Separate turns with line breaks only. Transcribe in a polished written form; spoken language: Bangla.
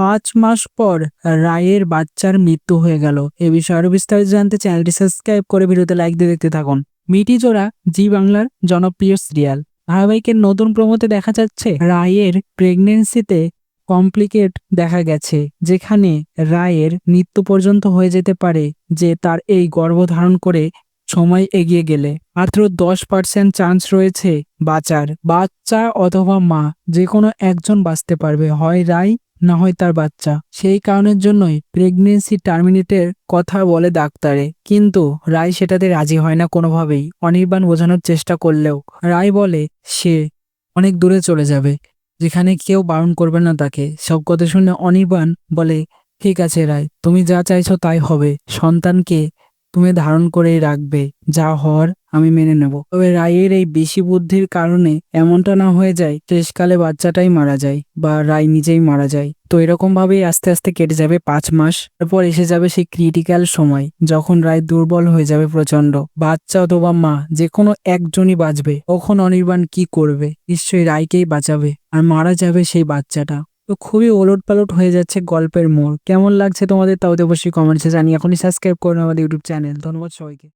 5 মাস পর রায়ের বাচ্চার মৃত্যু হয়ে গেল। এ বিষয়ে আরো বিস্তারিত জানতে চ্যানেলটি সাবস্ক্রাইব করে ভিডিওতে লাইক দিয়ে দেখতে থাকুন। মিটি জোড়া জি বাংলার জনপ্রিয় সিরিয়াল। ধারাবাহিকের নতুন প্রোমোতে দেখা যাচ্ছে রায়ের প্রেগনেন্সিতে কমপ্লিকেট দেখা গেছে, যেখানে রায়ের মৃত্যু পর্যন্ত হয়ে যেতে পারে, যে তার এই গর্ভধারণ করে সময় এগিয়ে গেলে মাত্র 10% চান্স রয়েছে বাঁচার। বাচ্চা অথবা মা যে কোনো একজন বাঁচতে পারবে, হয় রায় না হয় তার বাচ্চা। সেই কারণের জন্যই প্রেগনেন্সি টার্মিনেটের কথা বলে ডাক্তারে, কিন্তু রায় সেটাতে রাজি হয় না কোনোভাবেই। অনির্বাণ বোঝানোর চেষ্টা করলেও রায় বলে সে অনেক দূরে চলে যাবে, যেখানে কেউ বারণ করবে না তাকে। সব কথা শুনে অনির্বাণ বলে, ঠিক আছে রায়, তুমি যা চাইছো তাই হবে, সন্তানকে তুমি ধারণ করেই রাখবে, যা হওয়ার আমি মেনে নেব। তবে রায়ের এই বেশি বুদ্ধির কারণে এমনটা না হয়ে যায় শেষকালে বাচ্চাটাই মারা যায় বা রায় নিজেই মারা যায়। তো এরকম ভাবেই আস্তে আস্তে কেটে যাবে 5 মাস। তারপর এসে যাবে সেই ক্রিটিক্যাল সময়, যখন রায় দুর্বল হয়ে যাবে প্রচন্ড। বাচ্চা অথবা মা যে কোনো একজনই বাঁচবে। তখন অনির্বাণ কি করবে? নিশ্চয়ই রায়কেই বাঁচাবে, আর মারা যাবে সেই বাচ্চাটা। তো খুবই ওলটপালট হয়ে যাচ্ছে গল্পের মোড়। কেমন লাগছে তোমাদের তাও তো অবশ্যই কমেন্টসে জানিয়ে এখনই সাবস্ক্রাইব করুন আমাদের ইউটিউব চ্যানেল। ধন্যবাদ সবাইকে।